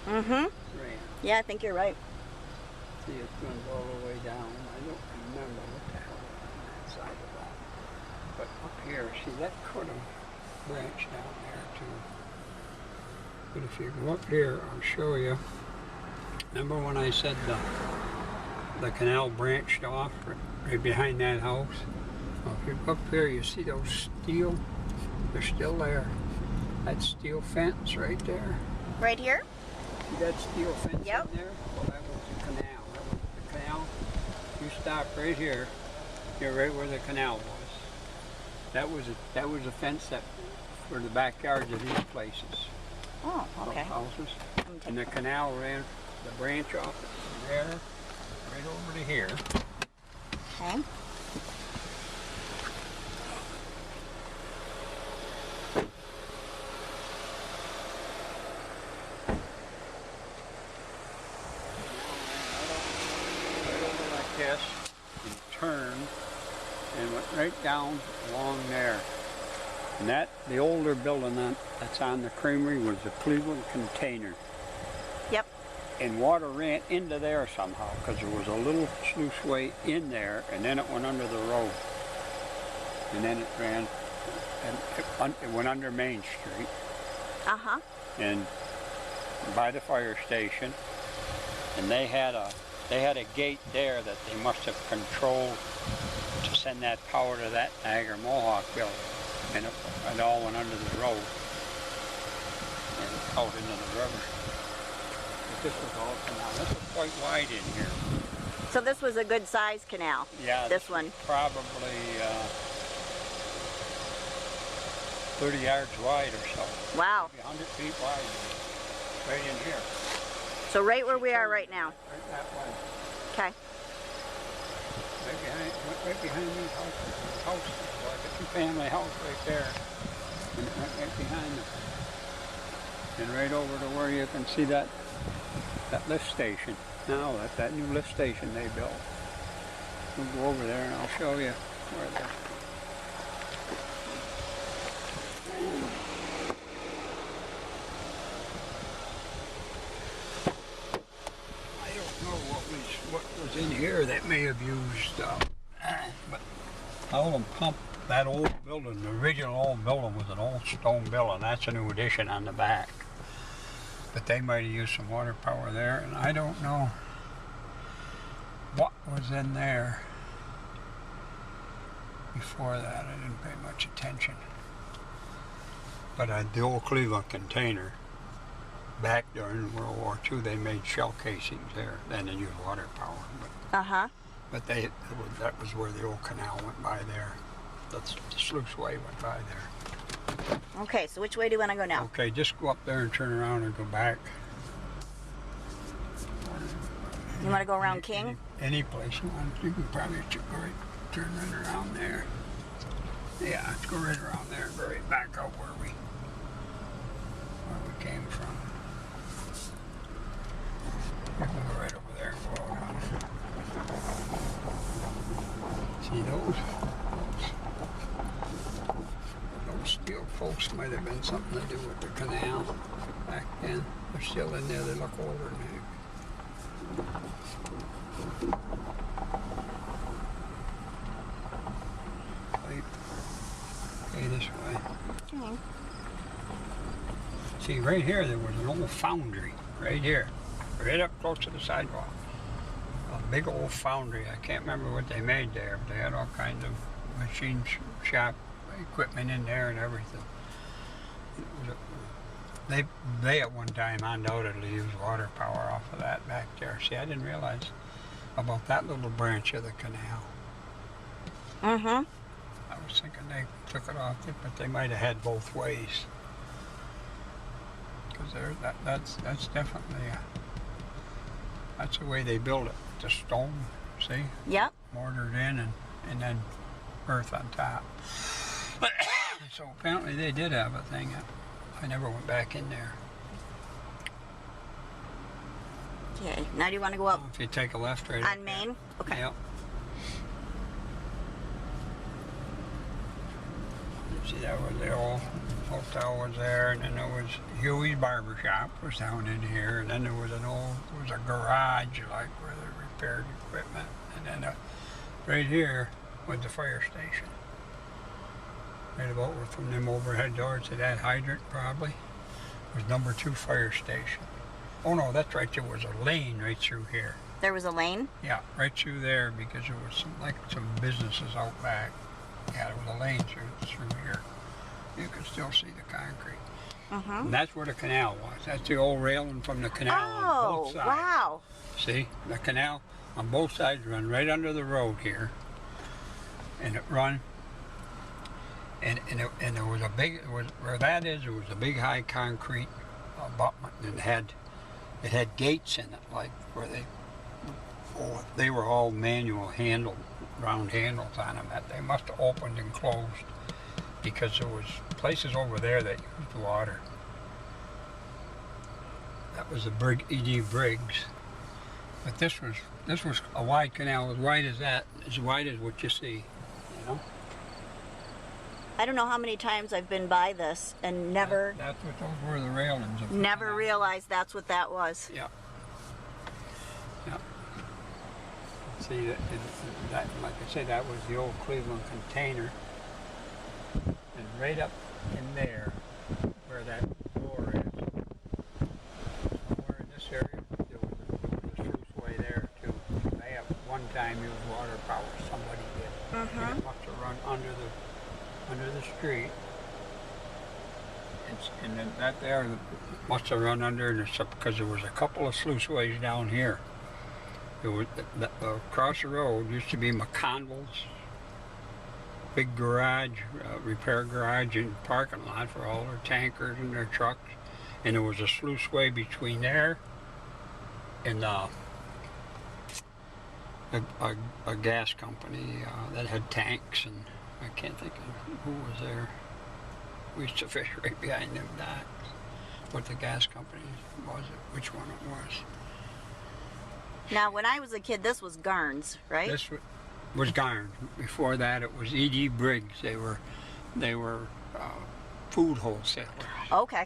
ran. Yeah, I think you're right. See, it runs all the way down. I don't remember what the hell was on that side of that. But up here, see, that could have branched down there too. But if you go up here, I'll show you. Remember when I said the canal branched off right behind that house? Well, if you go up here, you see those steel, they're still there. That steel fence right there. Right here? See that steel fence Yep. in there? Well, that was the canal. That was the canal. You stop right here. You're right where the canal was. That was a fence that for the backyards of these places. Oh, okay. Houses. And the canal ran the branch off from there right over to here. Okay. This and turned and went right down along there. And that, the older building that's on the creamery was the Cleveland container. Yep. And water ran into there somehow because there was a little sluiceway in there and then it went under the road. And then it ran, and it went under Main Street. Uh-huh. And by the fire station. And they had a gate there that they must have controlled to send that power to that Niagara Mohawk building. And it all went under the road and out into the river. But this was all canal. This was quite wide in here. So this was a good sized canal? Yeah. This one? Probably 30 yards wide or so. Wow. Maybe 100 feet wide. Right in here. So right where we are right now? Right that way. Okay. Right behind these houses, like a two-family house right there. And it went right behind them. And right over to where you can see that lift station. Now, that new lift station they built. We'll go over there and I'll show you where the what was in here that may have used, but all them pump, that old building, the original old building was an old stone building. That's a new addition on the back. But they might have used some water power there, and I don't know what was in there before that. I didn't pay much attention. But the old Cleveland container, back during World War II, they made shell casings there. Then they used water power. But that was where the old canal went by there. That's the sluiceway went by there. Okay, so which way do you want to go now? Okay, just go up there and turn around and go back. You want to go around King? Any place you want. You can probably turn right around there. Yeah, let's go right around there and go right back out where we came from. You can go right over there and go around. See those steel posts might have been something to do with the canal back then. They're still in there. They look older than heck. Okay, this way. Okay. See, right here there was an old foundry. Right here. Right up close to the sidewalk. A big old foundry. I can't remember what they made there, but they had all kinds of machine shop equipment in there and everything. They at one time undoubtedly used water power off of that back there. See, I didn't realize about that little branch of the canal. I was thinking they took it off, but they might have had both ways. Because that's definitely that's the way they built it. The stone, see? Yep. Mortared in and then earth on top. So apparently they did have a thing. I never went back in there. Okay, now do you want to go up If you take a left right on Main? Okay. Yep. See, that was the old hotel was there, and then there was Huey's barbershop was down in here, and then there was a garage like where they repaired equipment, and then right here was the fire station. Right about from them overhead doors to that hydrant probably was number 2 fire station. Oh no, that's right, there was a lane right through here. There was a lane? Yeah, right through there because there was some businesses out back. Yeah, there was a lane through here. You could still see the concrete. And that's where the canal was. That's the old railing from the canal on both sides. Wow. See, the canal on both sides run right under the road here. And it run, and there was a big, where that is, there was a big high concrete abutment, and it had gates in it, like where they were all manual handled, round handles on them that they must have opened and closed because there was places over there that used water. That was the E.D. Briggs, but this was a wide canal, as wide as that, as wide as what you see, you know. I don't know how many times I've been by this and never. That's what those were, the railings. Of never canal. realized that's what that was. Yeah. Yeah. See, that, like I said, that was the old Cleveland container. And right up in there, where that door is, somewhere in this area, there was a sluiceway there too. They have one time used water power, somebody did. And it must have run under the street. And then that there must have run under, because there was a couple of sluiceways down here. There was, across the road used to be McConnell's big garage, repair garage and parking lot for all their tankers and their trucks. And there was a sluiceway between there and a gas company that had tanks, and I can't think of who was there. We used to fish right behind them docks. What the gas company was, which one it was. Now, when I was a kid, this was Garns, right? This was Garns. Before that, it was E.D. Briggs. They were food wholesalers. Okay.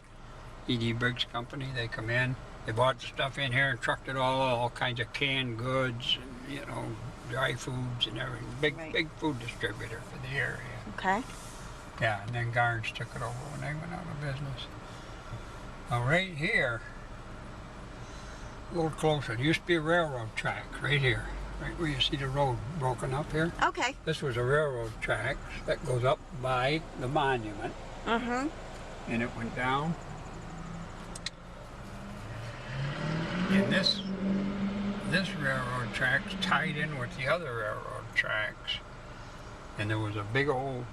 E.D. Briggs Company. They come in. They bought the stuff in here and trucked it all kinds of canned goods, and, you know, dry foods and everything. Big food distributor for the area. Okay. Yeah, and then Garns took it over when they went out of business. Now, right here, a little closer, there used to be a railroad track right here, right where you see the road broken up here. Okay. This was a railroad track that goes up by the monument. And it went down. And this railroad track's tied in with the other railroad tracks. And there was a big old,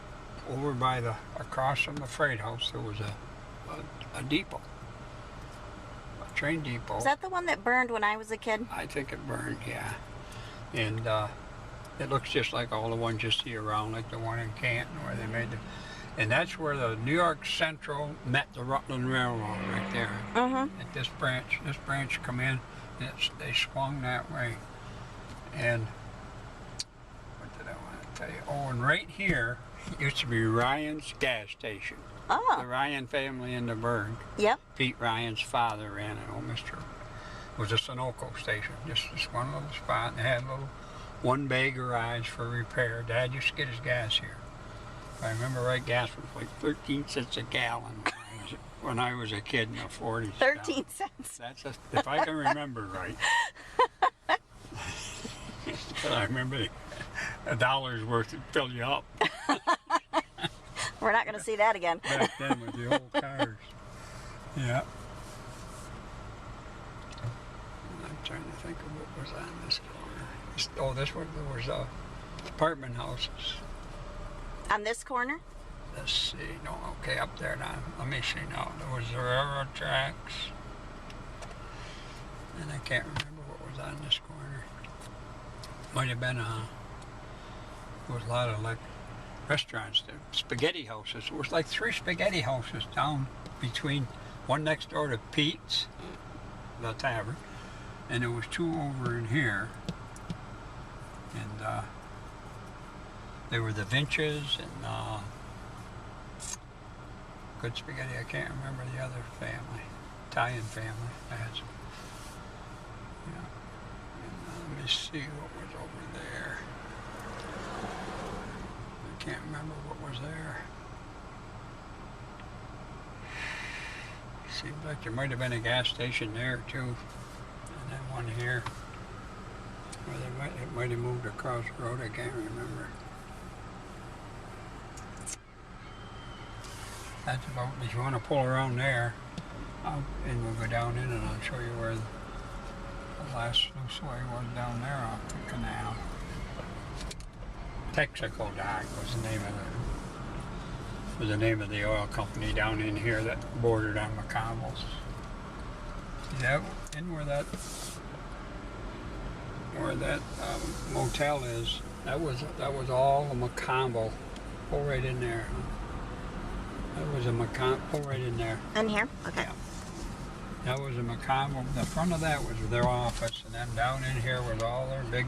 over by across from the freight house, there was a depot. Train depot. Is that the one that burned when I was a kid? I think it burned, yeah. And it looks just like all the ones you see around, like the one in Canton where they made and that's where the New York Central met the Rutland Railroad right there. At this branch come in, and they swung that way. And what did I want to tell you? Oh, and right here used to be Ryan's gas station. Oh. The Ryan family in the Berg. Yep. Pete Ryan's father ran it. Oh, Mr. was a Sunoco station, just this one little spot. And they had a little one-bay garage for repair. Dad used to get his gas here. If I remember right, gas was like 13 cents a gallon when I was a kid in the 40s. 13 cents. That's if I can remember right. I remember a dollar's worth to fill you up. We're not going to see that again. Back then with the old cars. Yeah. I'm trying to think of what was on this corner. Oh, this one, there was apartment houses. On this corner? Let's see. No, okay, up there now. Let me see now. There was the railroad tracks. And I can't remember what was on this corner. Might have been, there was a lot of, like, restaurants, spaghetti houses. There was like 3 spaghetti houses down between, one next door to Pete's, the tavern, and there was 2 over in here. And they were the Vinches, and good spaghetti. I can't remember the other family, Italian family. I had some. Yeah. And, let me see what was over there. I can't remember what was there. Seems like there might have been a gas station there too, and then one here. Or it might have moved across the road. I can't remember. That's about, if you want to pull around there, and we'll go down in and I'll show you where the last sluiceway was down there off the canal. Texaco Dock was the name of the oil company down in here that bordered on McConnell's. See that in where that motel is? That was all a McConnell. Pull right in there. That was a McConnell. Pull right in there. In here? Okay. Yeah. That was a McConnell. The front of that was their office, and then down in here was all their big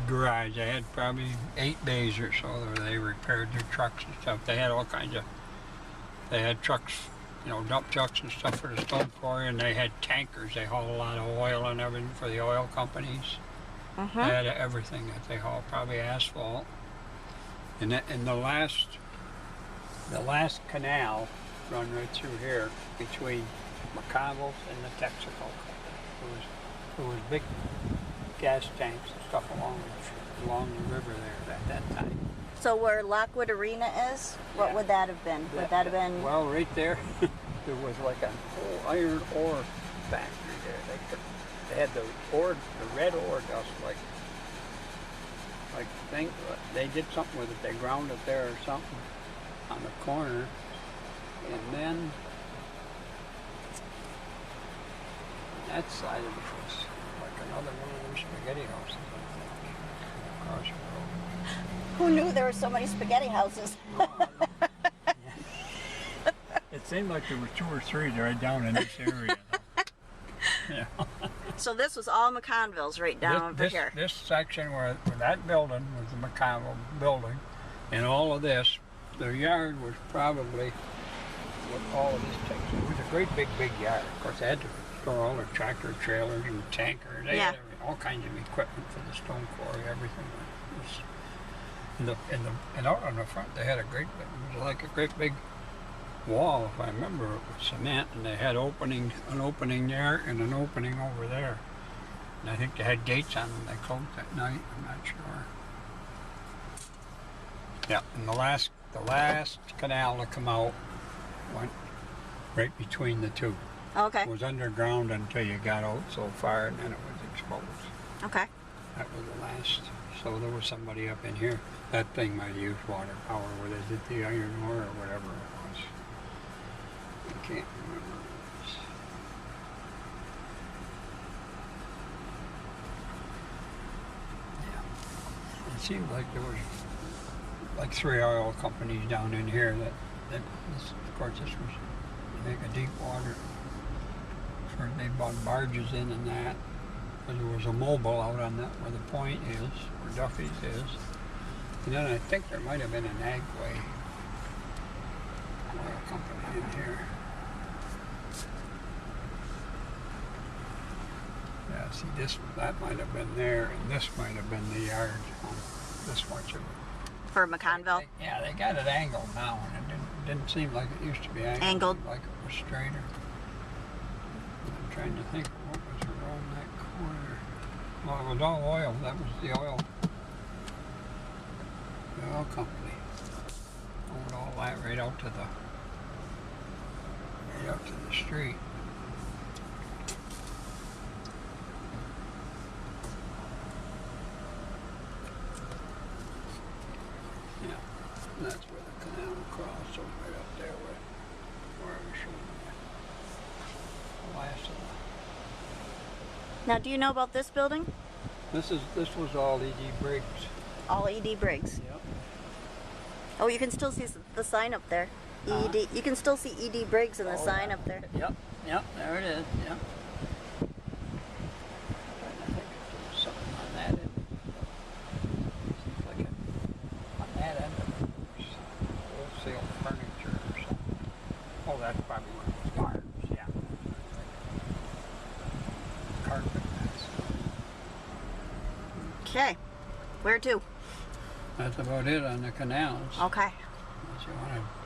garage. They had probably 8 bays or so where they repaired their trucks and stuff. They had all kinds of. They had trucks, you know, dump trucks and stuff for the stone quarry, and they had tankers. They hauled a lot of oil and everything for the oil companies. They had everything that they hauled, probably asphalt. And the last canal run right through here between McConnell's and the Texaco. There was big gas tanks and stuff along the river there at that time. So where Lockwood Arena is, what would that have been? Would that have been? Well, right there, there was like a whole iron ore factory there. They had the red ore dust like thing. They did something with it. They ground it there or something on the corner, and then that side of it was like another one of those spaghetti houses, I think, across the road. Who knew there were so many spaghetti houses? It seemed like there were 2 or 3 right down in this area. Yeah. So this was all McConnell's right down over here. This section where that building was the McConnell building, and all of this, the yard was probably what all of this takes. It was a great big yard. Of course, they had to store all their tractor trailers and tankers. They had all kinds of equipment for the stone quarry, everything. And out on the front, they had it was like a great big wall, if I remember, it was cement, and they had an opening there and an opening over there. And I think they had gates on them. They closed at night. I'm not sure. Yeah, and the last canal to come out went right between the two. Okay. It was underground until you got out so far, and then it was exposed. Okay. That was the last. So there was somebody up in here. That thing might have used water power where they did the iron ore or whatever it was. I can't remember. Yeah. It seemed like there was like 3 oil companies down in here that of course this was, I think, a deep water. So they bought barges in and that. Because there was a mobile out on that where the point is, where Duffy's is. And then I think there might have been an Agway oil company in here. Yeah, see that might have been there, and this might have been the yard on this much of it. For McConnell? Yeah, they got it angled now, and it didn't seem like it used to be angled. Like it was straighter. I'm trying to think of what was around that corner. Well, it was all oil. That was the oil company. Owned all that right out to the street. Yeah, and that's where the canal crossed, so right up there where I was showing you the last of Now, do you know about this building? This was all E.D. Briggs. All E.D. Briggs. Yep. Oh, you can still see the sign up there. E.D. You can still see E.D. Briggs in the sign up there. Yep, there it is. Yep. I think there was something on that end. Seems like on that end of it, there's a whole carpet mess. Okay. Where to? That's about it on the canals. Okay. Unless you want to